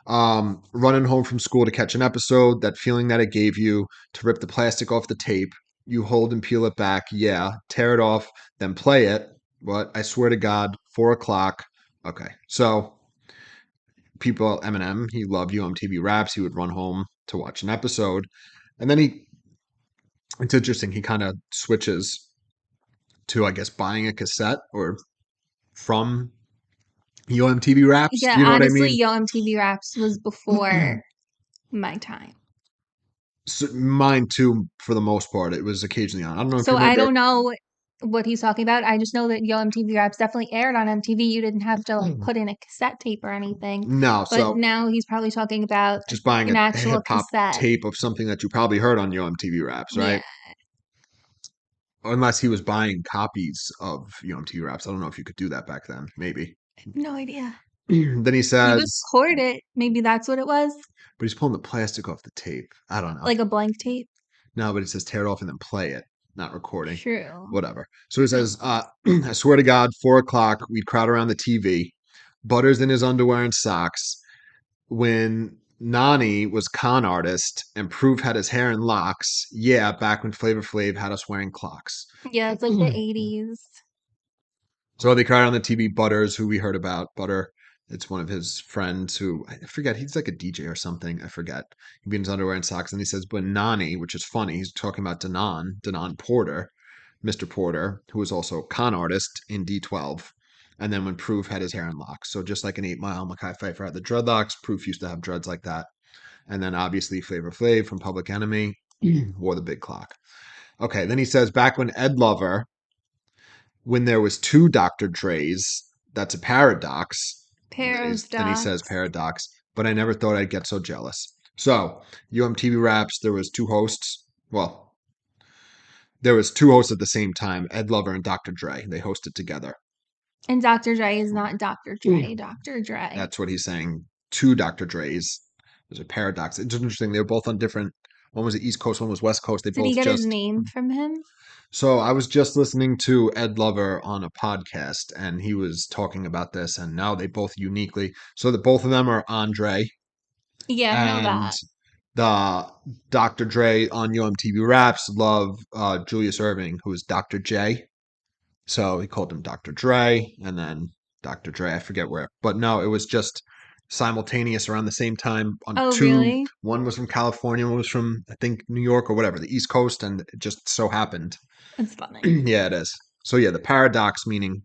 Speaker 2: Running home from school to catch an episode, that feeling that it gave you to rip the plastic off the tape, you hold and peel it back, yeah, tear it off, then play it. What? I swear to God, 4 o'clock. Okay, so people, Eminem, he loved UMTV Raps. He would run home to watch an episode, and then it's interesting. He kind of switches to, I guess, buying a cassette or from Yo MTV Raps.
Speaker 1: Yeah,
Speaker 2: Do you know what I
Speaker 1: honestly,
Speaker 2: mean?
Speaker 1: Yo MTV Raps was before my time.
Speaker 2: So mine too, for the most part. It was occasionally on. I don't know if you
Speaker 1: So I
Speaker 2: remember.
Speaker 1: don't know what he's talking about. I just know that Yo MTV Raps definitely aired on MTV. You didn't have to like put in a cassette tape or anything.
Speaker 2: No,
Speaker 1: But
Speaker 2: so
Speaker 1: now he's probably talking about
Speaker 2: just buying
Speaker 1: an
Speaker 2: a
Speaker 1: actual
Speaker 2: hip hop
Speaker 1: cassette.
Speaker 2: tape of something that you probably heard on Yo MTV Raps,
Speaker 1: Yeah,
Speaker 2: right? Unless he was buying copies of Yo MTV Raps. I don't know if you could do that back then. Maybe.
Speaker 1: no idea.
Speaker 2: Then he
Speaker 1: He would
Speaker 2: says,
Speaker 1: record it. Maybe that's what it was.
Speaker 2: but he's pulling the plastic off the tape. I don't know.
Speaker 1: Like a blank tape.
Speaker 2: No, but it says tear it off and then play it, not recording.
Speaker 1: True.
Speaker 2: Whatever. So he says, I swear to God, 4 o'clock, we'd crowd around the TV. Butters in his underwear and socks. When Nani was con artist and Proof had his hair in locks. Yeah, back when Flavor Flav had us wearing clocks.
Speaker 1: Yeah, it's like the 80s.
Speaker 2: So they cried on the TV. Butters, who we heard about. Butter, it's one of his friends who I forget. He's like a DJ or something. I forget. He'd be in his underwear and socks, and he says, "But Nani," which is funny. He's talking about Denon Porter, Mr. Porter, who was also a con artist in D12. And then when Proof had his hair in locks, so just like an 8 Mile, Mekhi Phifer had the dreadlocks. Proof used to have dreads like that, and then obviously Flavor Flav from Public Enemy wore the big clock. Okay, then he says, back when Ed Lover, when there was two Dr. Dre's, that's a paradox. Then he says
Speaker 1: Paradox.
Speaker 2: paradox, but I never thought I'd get so jealous. So, UMTV Raps, there was two hosts. Well, there was two hosts at the same time, Ed Lover and Dr. Dre. They hosted together.
Speaker 1: And Dr. Dre is not Dr. Dre. Dr. Dre.
Speaker 2: That's what he's saying. Two Dr. Dre's. There's a paradox. It's interesting. They were both on different. One was the East Coast, one was West Coast. They
Speaker 1: Did he
Speaker 2: both
Speaker 1: get his
Speaker 2: just.
Speaker 1: name from him?
Speaker 2: So I was just listening to Ed Lover on a podcast, and he was talking about this, and now they both uniquely. So that both of them are Andre,
Speaker 1: Yeah, I know
Speaker 2: and
Speaker 1: that.
Speaker 2: the Dr. Dre on UMTV Raps love Julius Irving, who is Dr. J. So he called him Dr. Dre, and then Dr. Dre. I forget where, but no, it was just simultaneous around the same time on
Speaker 1: Oh,
Speaker 2: two.
Speaker 1: really?
Speaker 2: One was from California, one was from I think New York or whatever, the East Coast, and it just so happened.
Speaker 1: It's funny.
Speaker 2: Yeah, it is. So yeah, the paradox meaning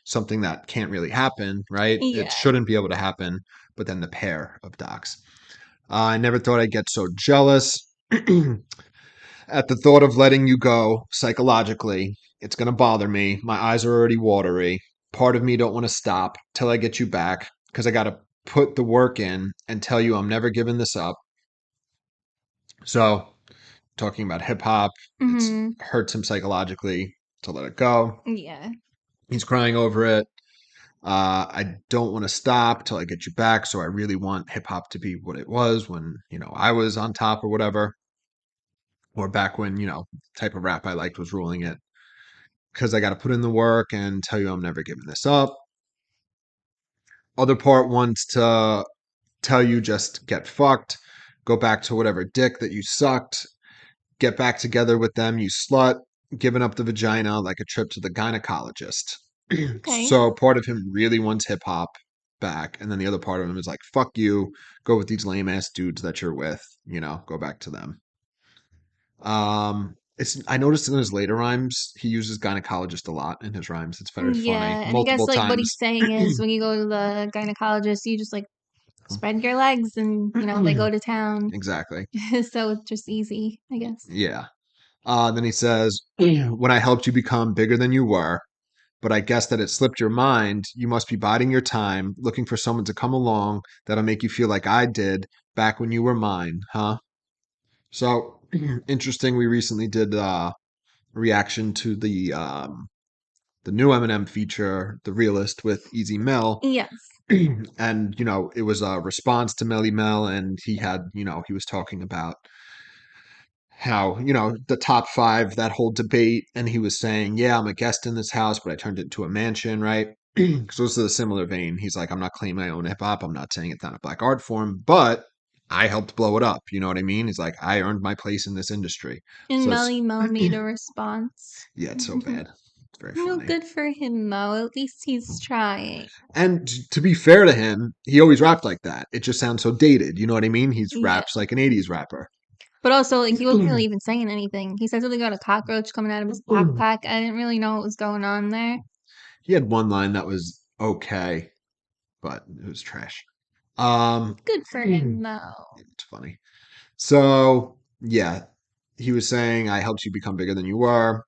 Speaker 2: something that can't really happen, right? It
Speaker 1: Yeah.
Speaker 2: shouldn't be able to happen, but then the pair of docs. I never thought I'd get so jealous at the thought of letting you go psychologically. It's going to bother me. My eyes are already watery. Part of me don't want to stop till I get you back because I got to put the work in and tell you I'm never giving this up. So, talking about hip hop, it's
Speaker 1: Mm-hmm.
Speaker 2: hurts him psychologically to let it go.
Speaker 1: Yeah.
Speaker 2: He's crying over it. I don't want to stop till I get you back. So I really want hip hop to be what it was when, I was on top or whatever, or back when, type of rap I liked was ruling it. Because I got to put in the work and tell you I'm never giving this up. Other part wants to tell you just get fucked, go back to whatever dick that you sucked, get back together with them, you slut, giving up the vagina like a trip to the gynecologist.
Speaker 1: Okay.
Speaker 2: So part of him really wants hip hop back, and then the other part of him is like, fuck you, go with these lame ass dudes that you're with, go back to them. It's I noticed in his later rhymes he uses gynecologist a lot in his rhymes. It's very funny,
Speaker 1: Yeah. And I guess
Speaker 2: multiple
Speaker 1: like what he's
Speaker 2: times.
Speaker 1: saying is when you go to the gynecologist, you just like spread your legs and they go to town.
Speaker 2: Exactly.
Speaker 1: So it's just easy, I guess.
Speaker 2: Yeah. Then he says, when I helped you become bigger than you were, but I guess that it slipped your mind. You must be biding your time, looking for someone to come along that'll make you feel like I did back when you were mine, huh? So interesting. We recently did a reaction to the new Eminem feature, The Realist with Easy Mel.
Speaker 1: Yes.
Speaker 2: And, it was a response to Melly Mel, and he had, he was talking about how, the top five, that whole debate, and he was saying, yeah, I'm a guest in this house, but I turned it into a mansion, right? So it's a similar vein. He's like, I'm not claiming I own hip hop. I'm not saying it's not a black art form, but I helped blow it up. You know what I mean? He's like, I earned my place in this industry.
Speaker 1: And
Speaker 2: So it's,
Speaker 1: Melly Mel made a response.
Speaker 2: yeah, it's so bad. It's very
Speaker 1: No,
Speaker 2: funny.
Speaker 1: good for him, Mo. At least he's trying.
Speaker 2: And to be fair to him, he always rapped like that. It just sounds so dated. You know what I mean? He's
Speaker 1: Yeah.
Speaker 2: raps like an 80s rapper.
Speaker 1: But also, like, he wasn't really even saying anything. He said something about a cockroach coming out of his backpack. I didn't really know what was going on there.
Speaker 2: He had one line that was okay, but it was trash. Um,
Speaker 1: Good for him, though.
Speaker 2: it's funny. So yeah, he was saying, I helped you become bigger than you were.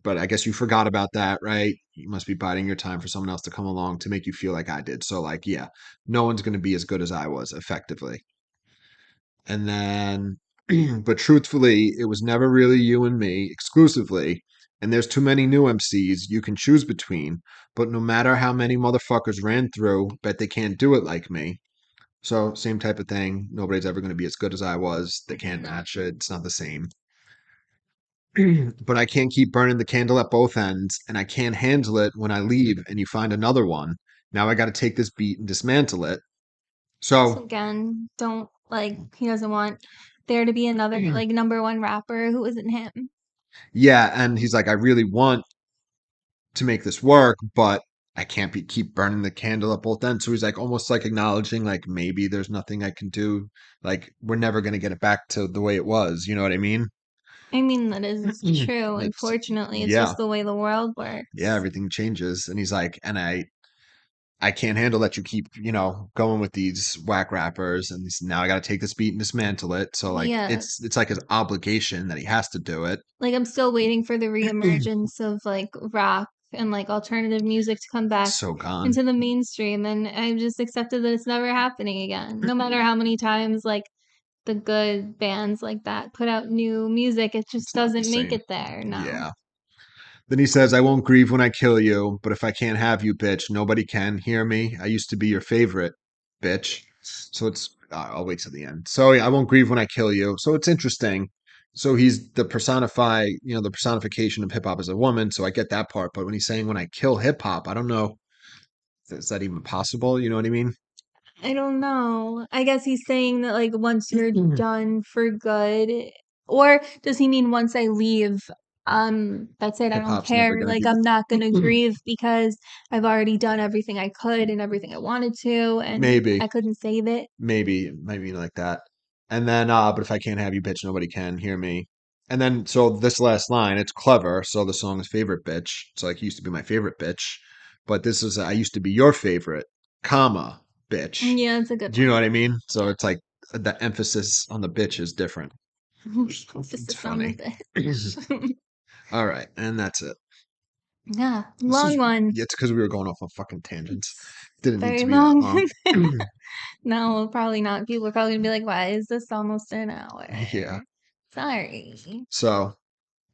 Speaker 2: But I guess you forgot about that, right? You must be biding your time for someone else to come along to make you feel like I did. So, like, yeah, no one's going to be as good as I was, effectively. And then, but truthfully, it was never really you and me exclusively. And there's too many new MCs you can choose between. But no matter how many motherfuckers ran through, bet they can't do it like me. So, same type of thing. Nobody's ever going to be as good as I was. They can't match it. It's not the same. But I can't keep burning the candle at both ends, and I can't handle it when I leave and you find another one. Now I got to take this beat and dismantle it.
Speaker 1: So
Speaker 2: So,
Speaker 1: again, don't like he doesn't want there to be another like number one rapper who isn't him.
Speaker 2: yeah, and he's like, I really want to make this work, but I can't keep burning the candle at both ends. So he's like almost like acknowledging like maybe there's nothing I can do. Like we're never gonna get it back to the way it was. You know what I mean?
Speaker 1: I mean that is true.
Speaker 2: It's
Speaker 1: Unfortunately, it's
Speaker 2: yeah,
Speaker 1: just the way the world
Speaker 2: yeah,
Speaker 1: works.
Speaker 2: everything changes. And he's like, and I can't handle that you keep, going with these whack rappers and now I gotta take this beat and dismantle it. So like
Speaker 1: Yeah.
Speaker 2: it's like his obligation that he has to do it.
Speaker 1: Like I'm still waiting for the reemergence of like rock and like alternative music to come back
Speaker 2: So gone.
Speaker 1: into the mainstream and I've just accepted that it's never happening again. No matter how many times like the good bands like that put out new music, it just
Speaker 2: It's not the
Speaker 1: doesn't make
Speaker 2: same.
Speaker 1: it there. No.
Speaker 2: Yeah. Then he says, I won't grieve when I kill you, but if I can't have you, bitch, nobody can. Hear me? I used to be your favorite, bitch. So I'll wait till the end. So yeah, I won't grieve when I kill you. So it's interesting. So he's the the personification of hip hop as a woman. So I get that part. But when he's saying when I kill hip hop, I don't know. Is that even possible? You know what I mean?
Speaker 1: I don't know. I guess he's saying that like once you're done for good, or does he mean once I leave That's it. I don't
Speaker 2: Hip-hop's never
Speaker 1: care.
Speaker 2: gonna
Speaker 1: Like,
Speaker 2: be
Speaker 1: I'm not
Speaker 2: the
Speaker 1: gonna grieve because I've already done everything I could and everything I wanted to, and
Speaker 2: maybe.
Speaker 1: I couldn't save it.
Speaker 2: Maybe like that. And then, but if I can't have you, bitch, nobody can hear me. And then, so this last line, it's clever. So the song is favorite bitch. It's like, used to be my favorite bitch, but this is, I used to be your favorite, comma, bitch.
Speaker 1: Yeah, it's a good
Speaker 2: Do you know
Speaker 1: one.
Speaker 2: what I mean? So
Speaker 1: Yeah.
Speaker 2: it's like the emphasis on the bitch is different. It's
Speaker 1: Emphasis on the
Speaker 2: funny.
Speaker 1: bitch.
Speaker 2: All right. And that's it.
Speaker 1: Yeah,
Speaker 2: This
Speaker 1: long
Speaker 2: is,
Speaker 1: one.
Speaker 2: yeah, it's because we were going off on fucking tangents.
Speaker 1: It's
Speaker 2: Didn't need
Speaker 1: very
Speaker 2: to be that
Speaker 1: long.
Speaker 2: long.
Speaker 1: No, probably not. People are probably gonna be like, why is this almost an hour?
Speaker 2: Yeah.
Speaker 1: Sorry.
Speaker 2: So,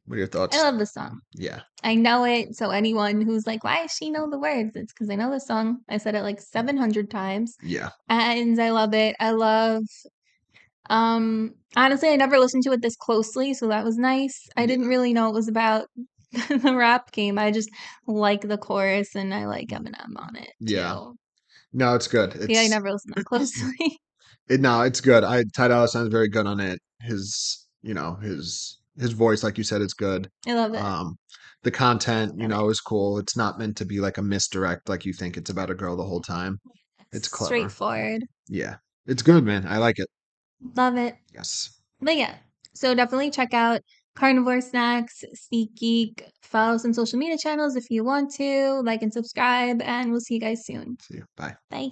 Speaker 2: what are your
Speaker 1: I
Speaker 2: thoughts?
Speaker 1: love the song.
Speaker 2: Yeah.
Speaker 1: I know it. So anyone who's like, why does she know the words? It's because I know the song. I said it like 700 times.
Speaker 2: Yeah.
Speaker 1: And I love it. I love honestly I never listened to it this closely, so that was nice. I didn't really know it was about the rap game. I just like the chorus and I like Eminem on it
Speaker 2: Yeah.
Speaker 1: too.
Speaker 2: No, it's good.
Speaker 1: Yeah, I
Speaker 2: It's
Speaker 1: never listened that closely.
Speaker 2: no, it's good. Ty Dolla Sign's very good on it. His, his voice, like you said, is good.
Speaker 1: I love it.
Speaker 2: Um, the content,
Speaker 1: Love it.
Speaker 2: is cool. It's not meant to be like a misdirect, like you think it's about a girl the whole time. It's clever.
Speaker 1: Straightforward.
Speaker 2: Yeah, it's good, man. I like it.
Speaker 1: Love it.
Speaker 2: Yes.
Speaker 1: But yeah, so definitely check out Carnivore Snacks, Sneak Geek. Follow us on social media channels if you want to. Like and subscribe, and we'll see you guys soon.
Speaker 2: See you. Bye.
Speaker 1: Bye.